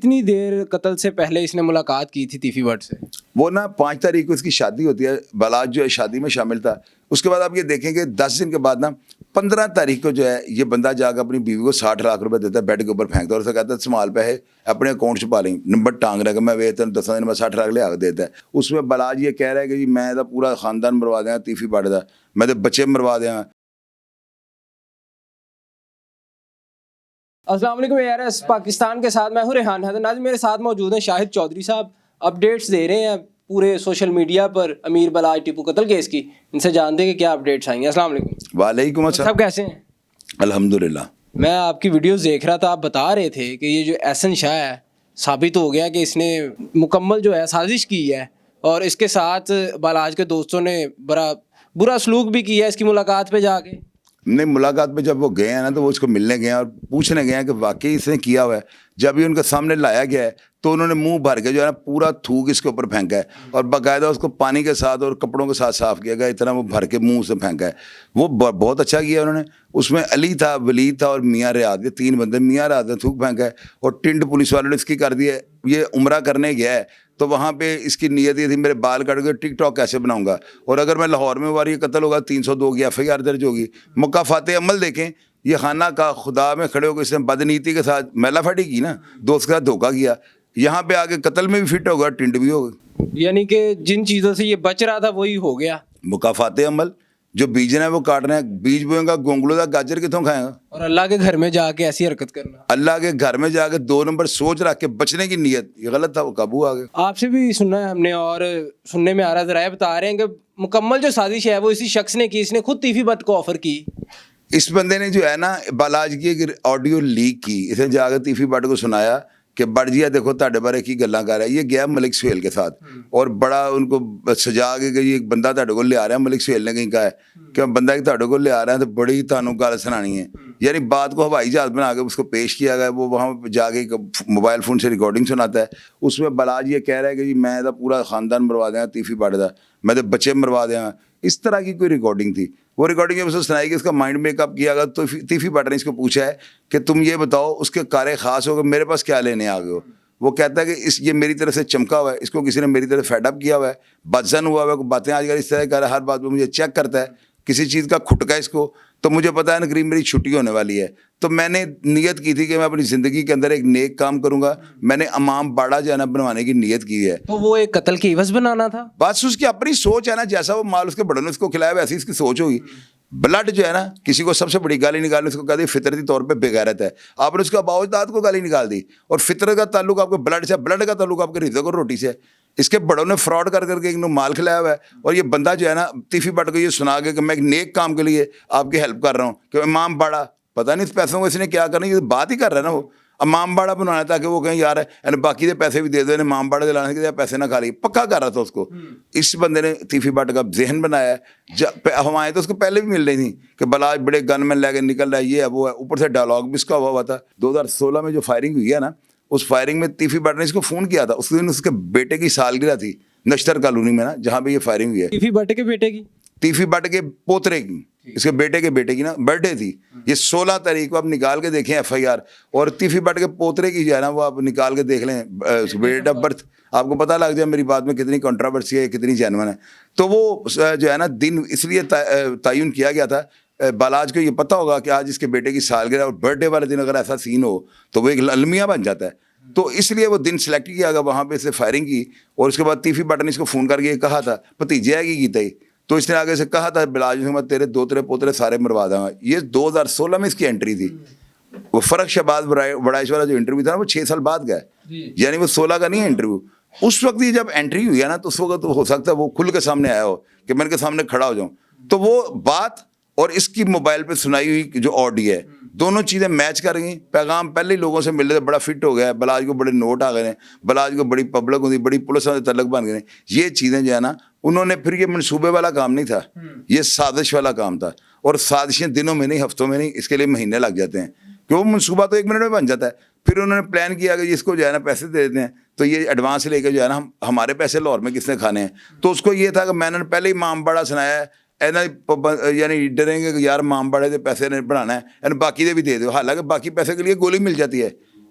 کتنی دیر قتل سے پہلے اس نے ملاقات کی تھی تیفی بٹ سے؟ وہ نا 5 تاریخ کو اس کی شادی ہوتی ہے، بلاج جو ہے شادی میں شامل تھا. اس کے بعد آپ یہ دیکھیں کہ 10 دن کے بعد نا 15 تاریخ کو جو ہے یہ بندہ جا کے اپنی بیوی کو 60 لاکھ روپے دیتا ہے، بیڈ کے اوپر پھینکتا ہے اور اسے کہتا ہے سنبھال پیسے اپنے اکاؤنٹ چھپا لیں، نمبر ٹانگ رہا کہ میں ویتن 10 دن میں 60 لاکھ لے آ دیتا ہے. اس میں بلاج یہ کہہ رہا ہے کہ جی میں تو پورا خاندان مروا دیا تیفی بٹ دا، میں تو بچے مروا دیا. السلام علیکم یار، پاکستان کے ساتھ میں ہوں ریحان حسن. آج میرے ساتھ موجود ہیں شاہد چودھری صاحب، اپڈیٹس دے رہے ہیں پورے سوشل میڈیا پر امیر بلاج ٹیپو قتل کیس کی. ان سے جانتے ہیں کہ کیا اپڈیٹس آئیں گے. السلام علیکم. وعلیکم السلام. سب کیسے ہیں؟ الحمدللہ. میں آپ کی ویڈیوز دیکھ رہا تھا، آپ بتا رہے تھے کہ یہ جو احسن شاہ ہے ثابت ہو گیا کہ اس نے مکمل جو ہے سازش کی ہے، اور اس کے ساتھ بلاج کے دوستوں نے بڑا برا سلوک بھی کیا ہے اس کی ملاقات پہ جا کے. نہیں، ملاقات پہ جب وہ گئے ہیں نا تو وہ اس کو ملنے گئے ہیں اور پوچھنے گئے ہیں کہ واقعی اس نے کیا ہوا ہے. جب ہی ان کے سامنے لایا گیا ہے تو انہوں نے منہ بھر کے جو ہے نا پورا تھوک اس کے اوپر پھینکا ہے اور باقاعدہ اس کو پانی کے ساتھ اور کپڑوں کے ساتھ صاف کیا گیا، اتنا وہ بھر کے منہ سے پھینکا ہے. وہ بہت اچھا کیا انہوں نے. اس میں علی تھا، ولید تھا اور میاں ریاض، یہ 3 بندے. میاں ریاض نے تھوک پھینکا ہے اور ٹنڈ پولیس والوں نے اس کی کر دی ہے. یہ عمرہ کرنے گیا ہے تو وہاں پہ اس کی نیت یہ تھی میرے بال کٹ گئے، ٹک ٹاک کیسے بناؤں گا، اور اگر میں لاہور میں ہوا یہ قتل ہوگا 302 کی FIR درج ہوگی. مکافات عمل دیکھیں، یہ خانہ کا خدا میں کھڑے ہو کے اس نے بدنیتی کے ساتھ میلا پھاٹی کی نا، دوست کے ساتھ دھوکہ کیا. یہاں پہ آگے قتل میں بھی فٹ ہوگا، ٹنڈ بھی ہوگا. یعنی کہ جن چیزوں سے یہ بچ رہا تھا وہی ہو گیا. مکافات عمل جو بیجنا ہے وہ کاٹنا ہے. بیج بوئیں گا گونگلو کا گاجر کتوں کھائے گا؟ اور اللہ کے گھر میں جا کے ایسی حرکت کرنا، اللہ کے گھر میں جا کے 2 نمبر سوچ رکھ کے بچنے کی نیت، یہ غلط تھا. وہ قابو آ گئے. آپ سے بھی سننا ہے ہم نے، اور سننے میں آ رہا ذرائع بتا رہے ہیں کہ مکمل جو سازش ہے وہ اسی شخص نے کی. اس نے خود تیفی بٹ کو آفر کی. اس بندے نے جو ہے نا بالاج کی ایک آڈیو لیک کی، اسے جا کے تیفی بٹ کو سنایا کہ بٹ جی دیکھو تاڑے بارے کی گلاں کر رہا ہے. یہ گیا ملک سہیل کے ساتھ اور بڑا ان کو سجا کے کہ یہ ایک بندہ تاڑے کو لے آ رہا ہے. ملک سہیل نے کہیں کہا ہے کہ بندہ ایک تاڑے کو لے آ رہا ہے تو بڑی تانوں گال سنانی ہے. یعنی بات کو ہوائی جہاز بنا کے اس کو پیش کیا گیا. وہ وہاں جا کے موبائل فون سے ریکارڈنگ سناتا ہے. اس میں بالاج یہ کہہ رہا ہے کہ جی میں تو پورا خاندان مروا دیا تیفی بٹ دا، میں تو بچے مروا دیا. اس طرح کی کوئی ریکارڈنگ تھی. وہ ریکارڈنگ میں اسے سنائی کہ اس کا مائنڈ میک اپ کیا گیا. تو تیفی بٹ نے اس کو پوچھا ہے کہ تم یہ بتاؤ اس کے کارے خاص ہو کہ میرے پاس کیا لینے آ گئے ہو. وہ کہتا ہے کہ یہ میری طرف سے چمکا ہوا ہے، اس کو کسی نے میری طرف فیڈ اپ کیا ہوا ہے، بدزن ہوا ہوا ہے. باتیں آج کل اس طرح کر رہا ہے، ہر بات پہ مجھے چیک کرتا ہے، کسی چیز کا کھٹکا اس کو. تو مجھے پتا ہے نا قریب میری چھٹی ہونے والی ہے، تو میں نے نیت کی تھی کہ میں اپنی زندگی کے اندر ایک نیک کام کروں گا. میں نے امام باڑا جو ہے نا بنوانے کی نیت کی ہے. تو وہ ایک قتل کی عوض بنانا تھا. بس اس کی اپنی سوچ ہے نا، جیسا وہ مال اس کے بڑوں نے اس کو کھلایا ویسی اس کی سوچ ہوگی. بلڈ جو ہے نا، کسی کو سب سے بڑی گالی نکالنے اس کو کہا دی فطرتی طور پہ بغیرت ہے. آپ نے اس کا باوجداد کو گالی نکال دی. اور فطرت کا تعلق آپ کے بلڈ سے، بلڈ کا تعلق آپ کے رزق اور روٹی سے. اس کے بڑوں نے فراڈ کر کے انہوں مال کھلایا ہوا ہے. اور یہ بندہ جو ہے نا تیفی بٹ کو یہ سنا کے کہ میں ایک نیک کام کے لیے آپ کی ہیلپ کر رہا ہوں کہ امام باڑا، پتہ نہیں اس پیسوں کو اس نے کیا کرنا. یہ بات ہی کر رہا ہے نا، وہ امام باڑا بنانا ہے تاکہ وہ کہیں یار ہے باقی دے پیسے بھی دے دو، امام باڑا دلانے کے پیسے نہ کھا لی. پکا کر رہا تھا اس کو. اس بندے نے تیفی بٹ کا ذہن بنایا ہے. ہوائیں تو اس کو پہلے بھی مل رہی تھیں کہ بلاج بڑے گن میں لے کے نکل رہا ہے، یہ ہے وہ ہے. اوپر سے ڈائلاگ بھی اس کا ہوا تھا. 2016 میں جو فائرنگ ہوئی ہے نا، اس فائرنگ میں تیفی بٹ نے اس کو فون کیا تھا. اس دن اس کے بیٹے کی سالگرہ تھی نشتر کالونی میں نا، جہاں پہ یہ فائرنگ ہوئی ہے. تیفی بٹ کے بیٹے کی، تیفی بٹ کے پوترے کی، اس کے بیٹے کی نا برتھ ڈے تھی. یہ 16 تاریخ کو آپ نکال کے دیکھیں FIR. اور تیفی بٹ کے پوترے کی جو ہے نا وہ آپ نکال کے دیکھ لیں ڈیٹ آف برتھ، آپ کو پتہ لگ جائے میری بات میں کتنی کنٹراورسی ہے، کتنی جینون ہے. تو وہ جو ہے نا دن اس لیے تعین کیا گیا تھا. بالاج کو یہ پتہ ہوگا کہ آج اس کے بیٹے کی سالگرہ اور برتھ ڈے والے دن اگر ایسا سین ہو تو وہ ایک المیہ بن جاتا ہے. تو اس لیے وہ دن سلیکٹ کیا گیا، وہاں پہ اسے فائرنگ کی. اور اس کے بعد تیفی بٹ نے اس کو فون کر کے یہ کہا تھا بھتیجے ہے کی تھی. تو اس نے آگے سے کہا تھا بلاج میں تیرے 2 پوترے سارے مروا دوں گا. یہ 2016 میں اس کی انٹری تھی. وہ فرق شہباز وڑائش والا جو انٹرویو تھا نا وہ 6 سال بعد گیا، یعنی وہ 16 کا نہیں ہے انٹرویو. اس وقت یہ جب انٹری ہوئی ہے نا تو اس وقت ہو سکتا ہے وہ کھل کے سامنے آیا ہو کہ میں ان کے سامنے کھڑا ہو جاؤں. تو وہ بات اور اس کی موبائل پہ سنائی ہوئی جو آڈیو ہے، دونوں چیزیں میچ کر گئیں. پیغام پہلے ہی لوگوں سے مل رہے تھے، بڑا فٹ ہو گیا ہے بلاج کو، بڑے نوٹ آ گئے ہیں بلاج کو، بڑی پبلک ہوتی، بڑی پولیس سے تعلق بن گئے ہیں. یہ چیزیں جو ہے نا انہوں نے پھر، یہ منصوبے والا کام نہیں تھا، یہ سازش والا کام تھا. اور سازشیں دنوں میں نہیں، ہفتوں میں نہیں، اس کے لیے مہینے لگ جاتے ہیں. کہ وہ منصوبہ تو 1 منٹ میں بن جاتا ہے. پھر انہوں نے پلان کیا کہ اس کو جو ہے نا پیسے دے دیتے ہیں، تو یہ ایڈوانس لے کے جو ہے نا ہمارے پیسے لاہور میں کس نے کھانے ہیں. تو اس کو یہ تھا کہ میں نے پہلے ہی امام باڑا سنایا ہے، یعنی ڈریں گے کہ یار امام باڑے کے پیسے نے بڑھانا ہے، یعنی باقی دے بھی دے دو. حالانکہ باقی پیسے کے لیے گولی مل جاتی ہے.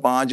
5